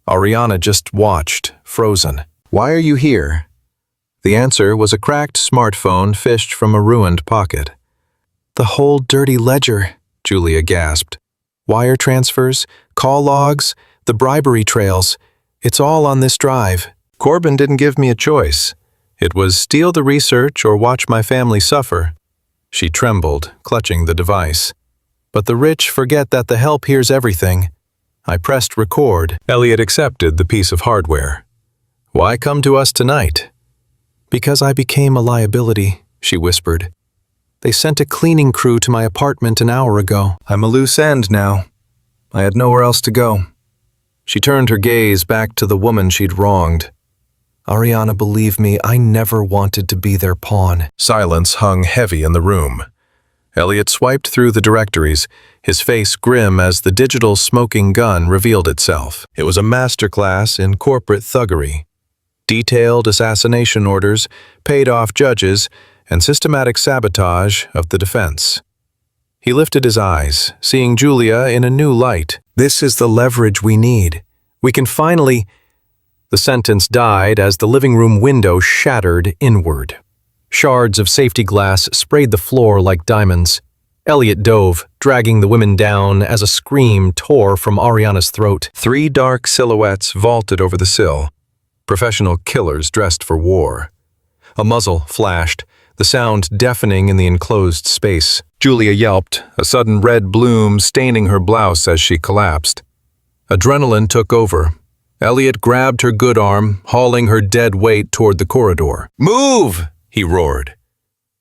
Ariana just watched, frozen. "Why are you here?" The answer was a cracked smartphone fished from a ruined pocket. "The whole dirty ledger," Julia gasped. "Wire transfers, call logs, the bribery trails. It's all on this drive." Corbin didn't give me a choice. It was steal the research or watch my family suffer. She trembled, clutching the device. "But the rich forget that the help hears everything." I pressed record. Elliot accepted the piece of hardware. "Why come to us tonight?" "Because I became a liability," she whispered. "They sent a cleaning crew to my apartment an hour ago. I'm a loose end now. I had nowhere else to go." She turned her gaze back to the woman she'd wronged. "Ariana, believe me, I never wanted to be their pawn." Silence hung heavy in the room. Elliot swiped through the directories, his face grim as the digital smoking gun revealed itself. It was a masterclass in corporate thuggery. Detailed assassination orders, paid-off judges, and systematic sabotage of the defense. He lifted his eyes, seeing Julia in a new light. "This is the leverage we need. We can finally—" The sentence died as the living room window shattered inward. Shards of safety glass sprayed the floor like diamonds. Elliot dove, dragging the women down as a scream tore from Ariana's throat. 3 dark silhouettes vaulted over the sill. Professional killers dressed for war. A muzzle flashed, the sound deafening in the enclosed space. Julia yelped, a sudden red bloom staining her blouse as she collapsed. Adrenaline took over. Elliot grabbed her good arm, hauling her dead weight toward the corridor. "Move!" he roared.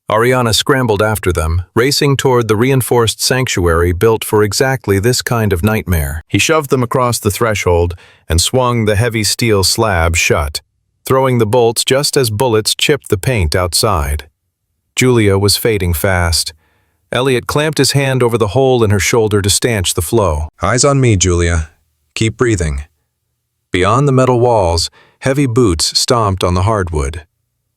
Ariana scrambled after them, racing toward the reinforced sanctuary built for exactly this kind of nightmare. He shoved them across the threshold and swung the heavy steel slab shut, throwing the bolts just as bullets chipped the paint outside. Julia was fading fast. Elliot clamped his hand over the hole in her shoulder to stanch the flow. "Eyes on me, Julia. Keep breathing." Beyond the metal walls, heavy boots stomped on the hardwood.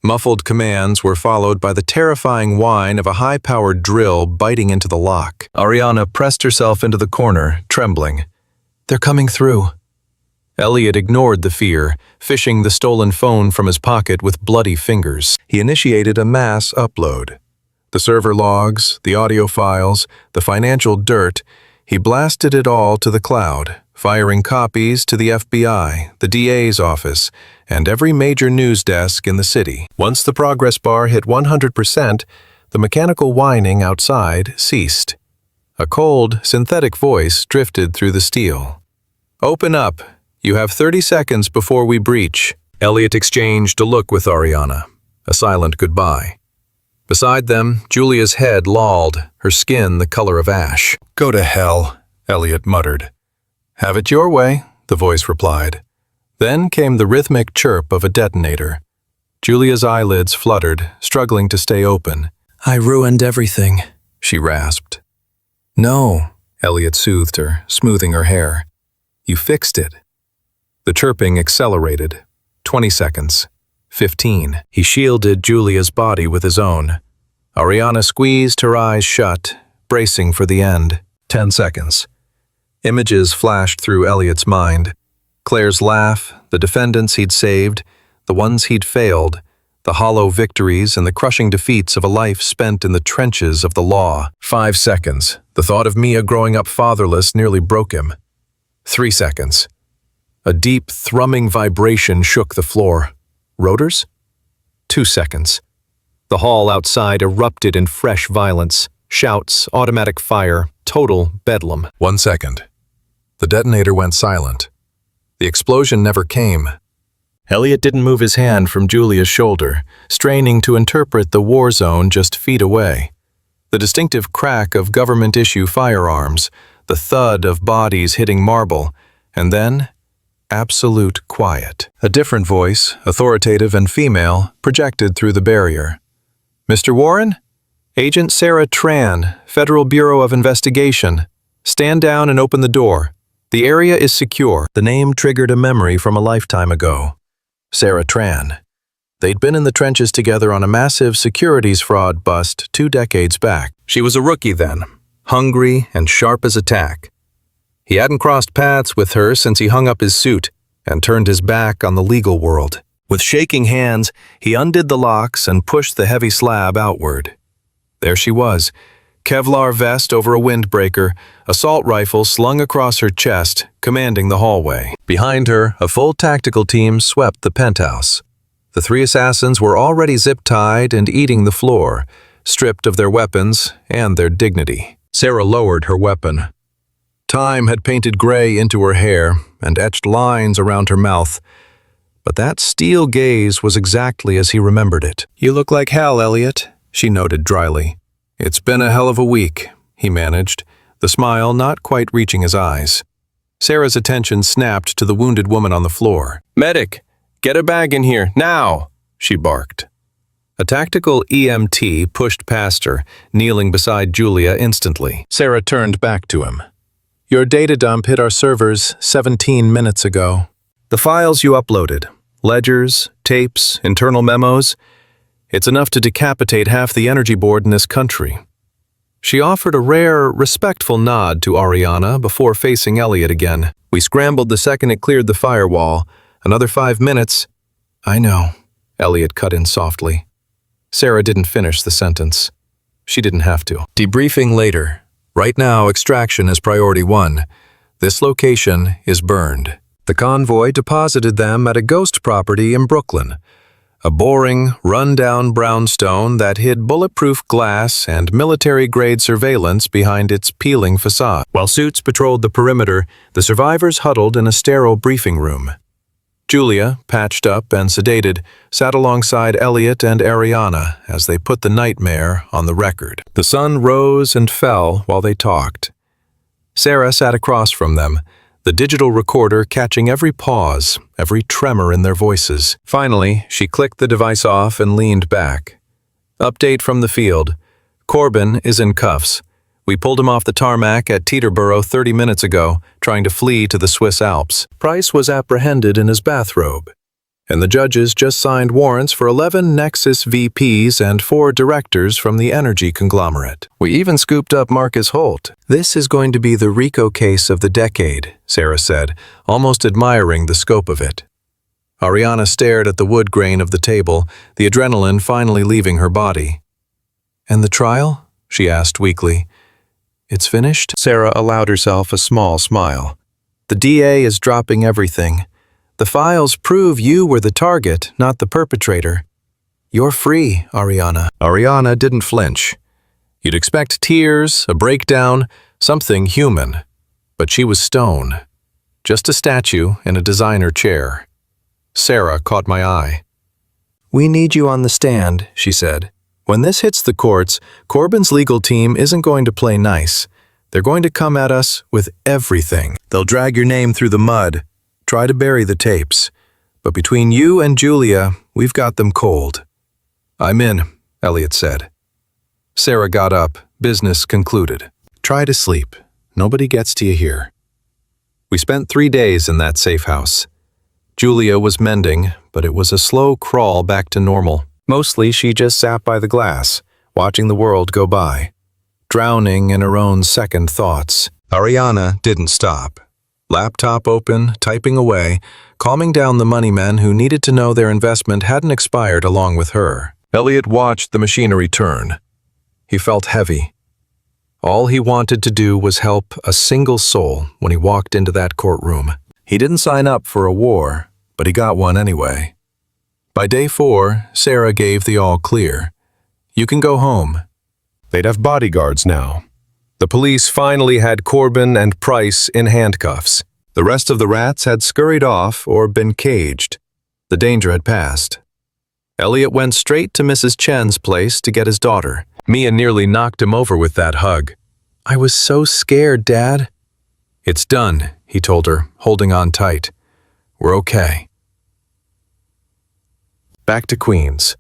Muffled commands were followed by the terrifying whine of a high-powered drill biting into the lock. Ariana pressed herself into the corner, trembling. "They're coming through." Elliot ignored the fear, fishing the stolen phone from his pocket with bloody fingers. He initiated a mass upload. The server logs, the audio files, the financial dirt, he blasted it all to the cloud, firing copies to the FBI, the DA's office, and every major news desk in the city. Once the progress bar hit 100%, the mechanical whining outside ceased. A cold, synthetic voice drifted through the steel. "Open up. You have 30 seconds before we breach." Elliot exchanged a look with Ariana, a silent goodbye. Beside them, Julia's head lolled, her skin the color of ash. "Go to hell," Elliot muttered. "Have it your way," the voice replied. Then came the rhythmic chirp of a detonator. Julia's eyelids fluttered, struggling to stay open. "I ruined everything," she rasped. "No," Elliot soothed her, smoothing her hair. "You fixed it." The chirping accelerated. 20 seconds. 15. He shielded Julia's body with his own. Ariana squeezed her eyes shut, bracing for the end. 10 seconds. Images flashed through Elliot's mind. Claire's laugh, the defendants he'd saved, the ones he'd failed, the hollow victories and the crushing defeats of a life spent in the trenches of the law. 5 seconds. The thought of Mia growing up fatherless nearly broke him. 3 seconds. A deep, thrumming vibration shook the floor. Rotors? 2 seconds. The hall outside erupted in fresh violence. Shouts, automatic fire, total bedlam. 1 second. The detonator went silent. The explosion never came. Elliot didn't move his hand from Julia's shoulder, straining to interpret the war zone just feet away. The distinctive crack of government-issue firearms, the thud of bodies hitting marble, and then absolute quiet. A different voice, authoritative and female, projected through the barrier. "Mr. Warren? Agent Sarah Tran, Federal Bureau of Investigation. Stand down and open the door. The area is secure." The name triggered a memory from a lifetime ago. Sarah Tran. They'd been in the trenches together on a massive securities fraud bust 2 decades back. She was a rookie then, hungry and sharp as a tack. He hadn't crossed paths with her since he hung up his suit and turned his back on the legal world. With shaking hands, he undid the locks and pushed the heavy slab outward. There she was, Kevlar vest over a windbreaker, assault rifle slung across her chest, commanding the hallway. Behind her, a full tactical team swept the penthouse. The three assassins were already zip-tied and eating the floor, stripped of their weapons and their dignity. Sarah lowered her weapon. Time had painted gray into her hair and etched lines around her mouth, but that steel gaze was exactly as he remembered it. "You look like hell, Elliot," she noted dryly. "It's been a hell of a week," he managed, the smile not quite reaching his eyes. Sarah's attention snapped to the wounded woman on the floor. "Medic, get a bag in here, now!" she barked. A tactical EMT pushed past her, kneeling beside Julia instantly. Sarah turned back to him. "Your data dump hit our servers 17 minutes ago. The files you uploaded, ledgers, tapes, internal memos, it's enough to decapitate half the energy board in this country." She offered a rare, respectful nod to Ariana before facing Elliot again. "We scrambled the second it cleared the firewall. Another 5 minutes." "I know," Elliot cut in softly. Sarah didn't finish the sentence. She didn't have to. "Debriefing later. Right now, extraction is priority 1. This location is burned." The convoy deposited them at a ghost property in Brooklyn, a boring, run-down brownstone that hid bulletproof glass and military-grade surveillance behind its peeling facade. While suits patrolled the perimeter, the survivors huddled in a sterile briefing room. Julia, patched up and sedated, sat alongside Elliot and Ariana as they put the nightmare on the record. The sun rose and fell while they talked. Sarah sat across from them, the digital recorder catching every pause, every tremor in their voices. Finally, she clicked the device off and leaned back. "Update from the field. Corbin is in cuffs. We pulled him off the tarmac at Teterboro 30 minutes ago, trying to flee to the Swiss Alps. Price was apprehended in his bathrobe. And the judges just signed warrants for 11 Nexus VPs and 4 directors from the energy conglomerate. We even scooped up Marcus Holt. This is going to be the RICO case of the decade," Sarah said, almost admiring the scope of it. Ariana stared at the wood grain of the table, the adrenaline finally leaving her body. "And the trial?" she asked weakly. "It's finished?" Sarah allowed herself a small smile. "The DA is dropping everything. The files prove you were the target, not the perpetrator. You're free, Ariana." Ariana didn't flinch. You'd expect tears, a breakdown, something human. But she was stone. Just a statue in a designer chair. Sarah caught my eye. "We need you on the stand," she said. "When this hits the courts, Corbin's legal team isn't going to play nice. They're going to come at us with everything. They'll drag your name through the mud, try to bury the tapes. But between you and Julia, we've got them cold." "I'm in," Elliot said. Sarah got up, business concluded. "Try to sleep. Nobody gets to you here." We spent 3 days in that safe house. Julia was mending, but it was a slow crawl back to normal. Mostly she just sat by the glass, watching the world go by, drowning in her own second thoughts. Ariana didn't stop. Laptop open, typing away, calming down the money men who needed to know their investment hadn't expired along with her. Elliot watched the machinery turn. He felt heavy. All he wanted to do was help a single soul when he walked into that courtroom. He didn't sign up for a war, but he got one anyway. By day 4, Sarah gave the all clear. "You can go home." They'd have bodyguards now. The police finally had Corbin and Price in handcuffs. The rest of the rats had scurried off or been caged. The danger had passed. Elliot went straight to Mrs. Chen's place to get his daughter. Mia nearly knocked him over with that hug. "I was so scared, Dad." "It's done," he told her, holding on tight. "We're okay." Back to Queens.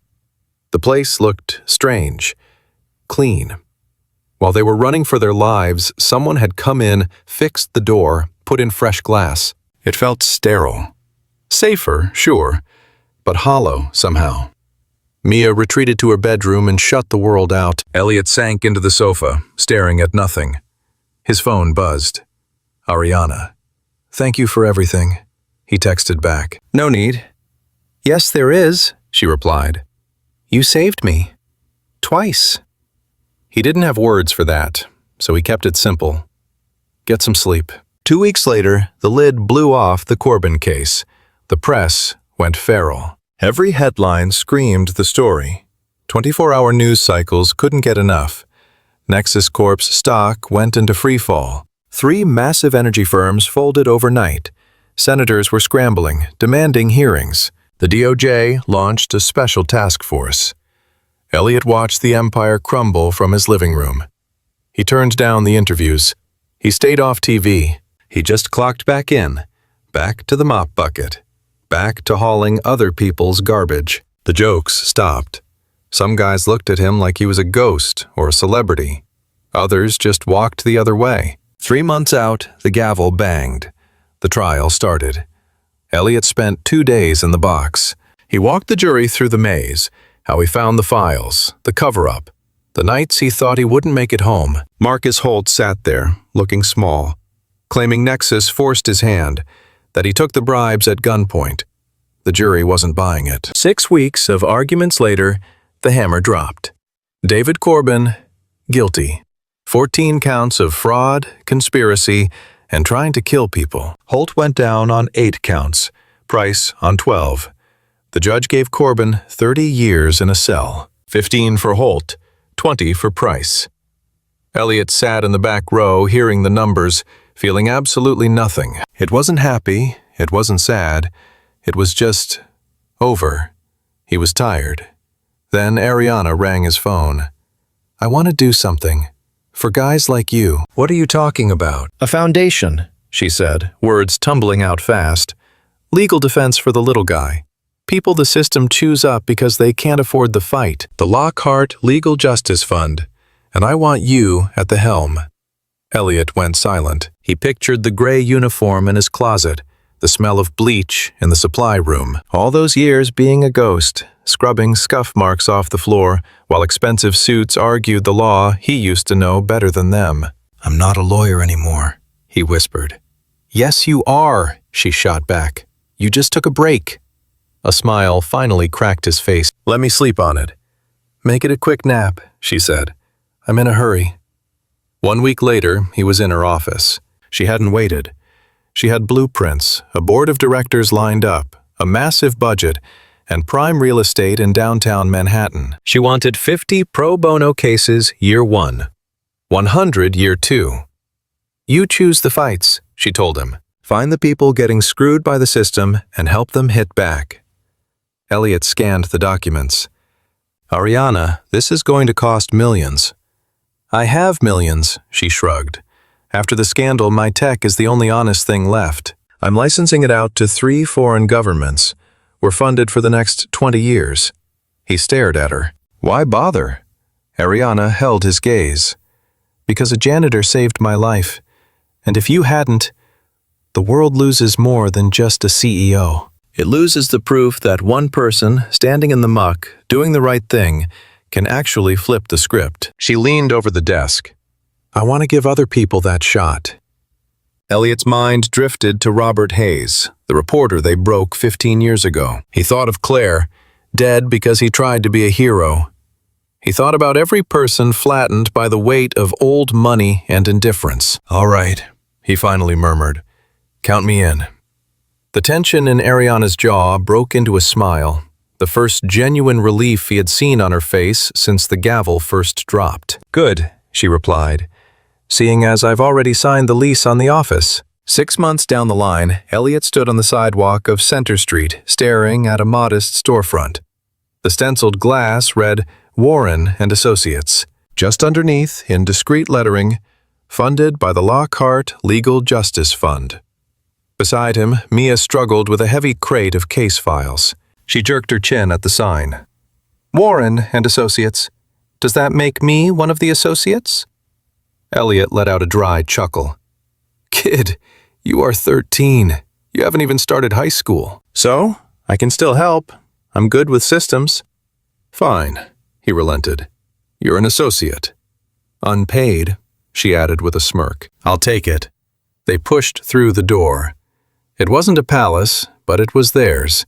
The place looked strange, clean. While they were running for their lives, someone had come in, fixed the door, put in fresh glass. It felt sterile. Safer, sure, but hollow somehow. Mia retreated to her bedroom and shut the world out. Elliot sank into the sofa, staring at nothing. His phone buzzed. Ariana. "Thank you for everything," he texted back. "No need. "Yes, there is," she replied. "You saved me. Twice." He didn't have words for that, so he kept it simple. "Get some sleep." 2 weeks later, the lid blew off the Corbin case. The press went feral. Every headline screamed the story. 24-hour news cycles couldn't get enough. Nexus Corp's stock went into freefall. 3 massive energy firms folded overnight. Senators were scrambling, demanding hearings. The DOJ launched a special task force. Elliot watched the empire crumble from his living room. He turned down the interviews. He stayed off TV. He just clocked back in, back to the mop bucket, back to hauling other people's garbage. The jokes stopped. Some guys looked at him like he was a ghost or a celebrity. Others just walked the other way. 3 months out, the gavel banged. The trial started. Elliot spent 2 days in the box. He walked the jury through the maze, how he found the files, the cover-up, the nights he thought he wouldn't make it home. Marcus Holt sat there, looking small, claiming Nexus forced his hand, that he took the bribes at gunpoint. The jury wasn't buying it. 6 weeks of arguments later, the hammer dropped. David Corbin, guilty. 14 counts of fraud, conspiracy, and trying to kill people. Holt went down on 8 counts, Price on 12. The judge gave Corbin 30 years in a cell, 15 for Holt, 20 for Price. Elliot sat in the back row hearing the numbers, feeling absolutely nothing. It wasn't happy, it wasn't sad, it was just over. He was tired. Then Ariana rang his phone. "I want to do something. For guys like you." "What are you talking about?" "A foundation," she said, words tumbling out fast. "Legal defense for the little guy. People the system chews up because they can't afford the fight. The Lockhart Legal Justice Fund. And I want you at the helm." Elliot went silent. He pictured the gray uniform in his closet, the smell of bleach in the supply room. All those years being a ghost, scrubbing scuff marks off the floor, while expensive suits argued the law he used to know better than them. "I'm not a lawyer anymore," he whispered. "Yes, you are," she shot back. "You just took a break." A smile finally cracked his face. "Let me sleep on it." "Make it a quick nap," she said. "I'm in a hurry." 1 week later, he was in her office. She hadn't waited. She had blueprints, a board of directors lined up, a massive budget, and prime real estate in downtown Manhattan. She wanted 50 pro bono cases year 1, 100 year 2. "You choose the fights," she told him. "Find the people getting screwed by the system and help them hit back." Elliot scanned the documents. "Ariana, this is going to cost millions." "I have millions," she shrugged. "After the scandal, my tech is the only honest thing left. I'm licensing it out to 3 foreign governments. We're funded for the next 20 years. He stared at her. "Why bother?" Ariana held his gaze. "Because a janitor saved my life. And if you hadn't, the world loses more than just a CEO. It loses the proof that one person, standing in the muck, doing the right thing, can actually flip the script." She leaned over the desk. "I want to give other people that shot." Elliot's mind drifted to Robert Hayes, the reporter they broke 15 years ago. He thought of Claire, dead because he tried to be a hero. He thought about every person flattened by the weight of old money and indifference. "All right," he finally murmured. "Count me in." The tension in Ariana's jaw broke into a smile, the first genuine relief he had seen on her face since the gavel first dropped. "Good," she replied, "seeing as I've already signed the lease on the office." 6 months down the line, Elliot stood on the sidewalk of Center Street, staring at a modest storefront. The stenciled glass read Warren and Associates. Just underneath, in discreet lettering, funded by the Lockhart Legal Justice Fund. Beside him, Mia struggled with a heavy crate of case files. She jerked her chin at the sign. "Warren and Associates. Does that make me one of the associates?" Elliot let out a dry chuckle. "Kid, you are 13. You haven't even started high school." "So? I can still help. I'm good with systems." "Fine," he relented. "You're an associate." "Unpaid," she added with a smirk. "I'll take it." They pushed through the door. It wasn't a palace, but it was theirs.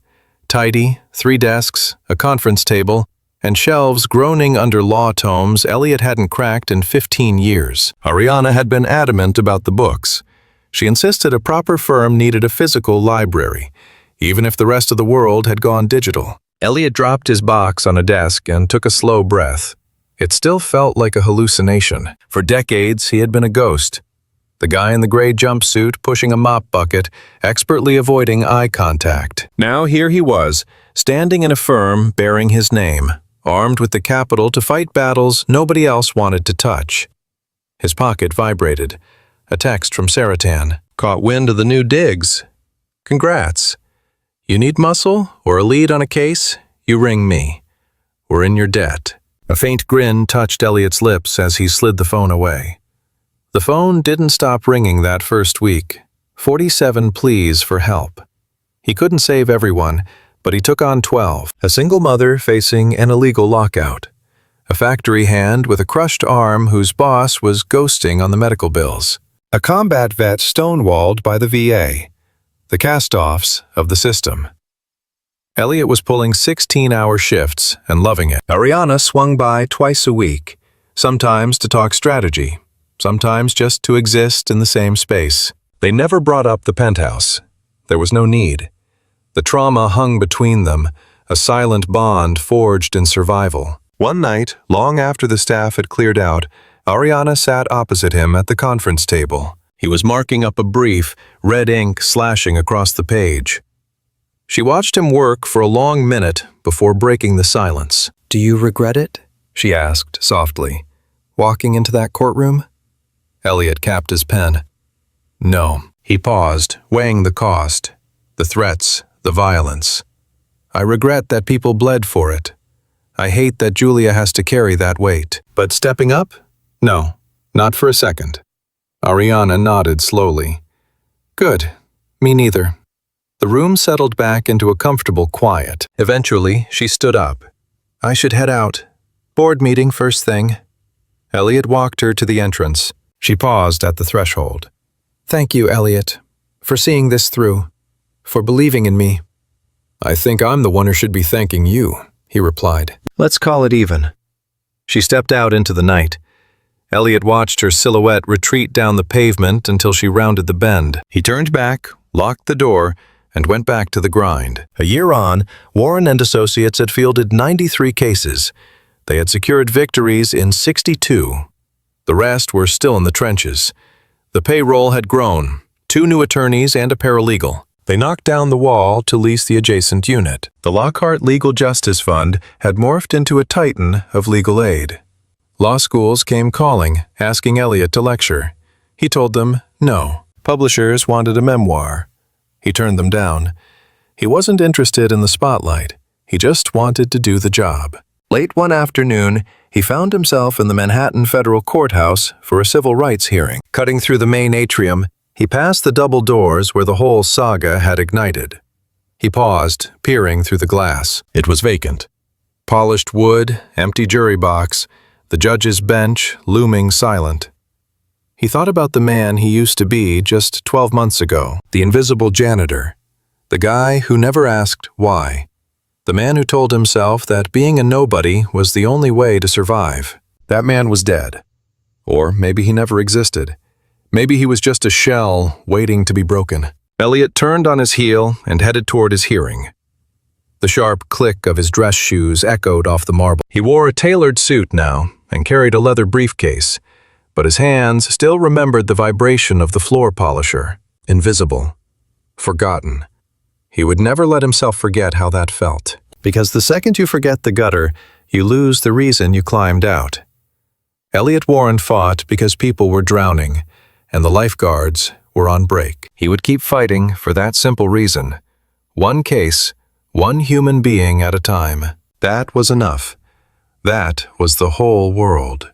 Tidy, 3 desks, a conference table, and shelves groaning under law tomes Elliot hadn't cracked in 15 years. Ariana had been adamant about the books. She insisted a proper firm needed a physical library, even if the rest of the world had gone digital. Elliot dropped his box on a desk and took a slow breath. It still felt like a hallucination. For decades, he had been a ghost. The guy in the gray jumpsuit pushing a mop bucket, expertly avoiding eye contact. Now here he was, standing in a firm bearing his name, armed with the capital to fight battles nobody else wanted to touch. His pocket vibrated. A text from Saratan. Caught wind of the new digs. Congrats. You need muscle or a lead on a case? You ring me. We're in your debt. A faint grin touched Elliot's lips as he slid the phone away. The phone didn't stop ringing that first week. 47 pleas for help. He couldn't save everyone, but he took on 12. A single mother facing an illegal lockout. A factory hand with a crushed arm whose boss was ghosting on the medical bills. A combat vet stonewalled by the VA. The cast-offs of the system. Elliot was pulling 16-hour shifts and loving it. Ariana swung by twice a week, sometimes to talk strategy, sometimes just to exist in the same space. They never brought up the penthouse. There was no need. The trauma hung between them, a silent bond forged in survival. One night, long after the staff had cleared out, Ariana sat opposite him at the conference table. He was marking up a brief, red ink slashing across the page. She watched him work for a long minute before breaking the silence. "Do you regret it?" she asked softly. "Walking into that courtroom?" Elliot capped his pen. No. He paused, weighing the cost, the threats, the violence. "I regret that people bled for it. I hate that Julia has to carry that weight. But stepping up? No, not for a second." Ariana nodded slowly. "Good. Me neither." The room settled back into a comfortable quiet. Eventually, she stood up. "I should head out. Board meeting first thing." Elliot walked her to the entrance. She paused at the threshold. "Thank you, Elliot, for seeing this through, for believing in me." "I think I'm the one who should be thanking you," he replied. "Let's call it even." She stepped out into the night. Elliot watched her silhouette retreat down the pavement until she rounded the bend. He turned back, locked the door, and went back to the grind. A year on, Warren and Associates had fielded 93 cases. They had secured victories in 62. The rest were still in the trenches. The payroll had grown, 2 new attorneys and a paralegal. They knocked down the wall to lease the adjacent unit. The Lockhart Legal Justice Fund had morphed into a titan of legal aid. Law schools came calling, asking Elliot to lecture. He told them no. Publishers wanted a memoir. He turned them down. He wasn't interested in the spotlight. He just wanted to do the job. Late one afternoon, he found himself in the Manhattan Federal Courthouse for a civil rights hearing. Cutting through the main atrium, he passed the double doors where the whole saga had ignited. He paused, peering through the glass. It was vacant. Polished wood, empty jury box, the judge's bench looming silent. He thought about the man he used to be just 12 months ago, the invisible janitor, the guy who never asked why, the man who told himself that being a nobody was the only way to survive. That man was dead. Or maybe he never existed. Maybe he was just a shell waiting to be broken. Elliot turned on his heel and headed toward his hearing. The sharp click of his dress shoes echoed off the marble. He wore a tailored suit now and carried a leather briefcase, but his hands still remembered the vibration of the floor polisher. Invisible. Forgotten. He would never let himself forget how that felt. Because the second you forget the gutter, you lose the reason you climbed out. Elliot Warren fought because people were drowning, and the lifeguards were on break. He would keep fighting for that simple reason. One case, one human being at a time. That was enough. That was the whole world.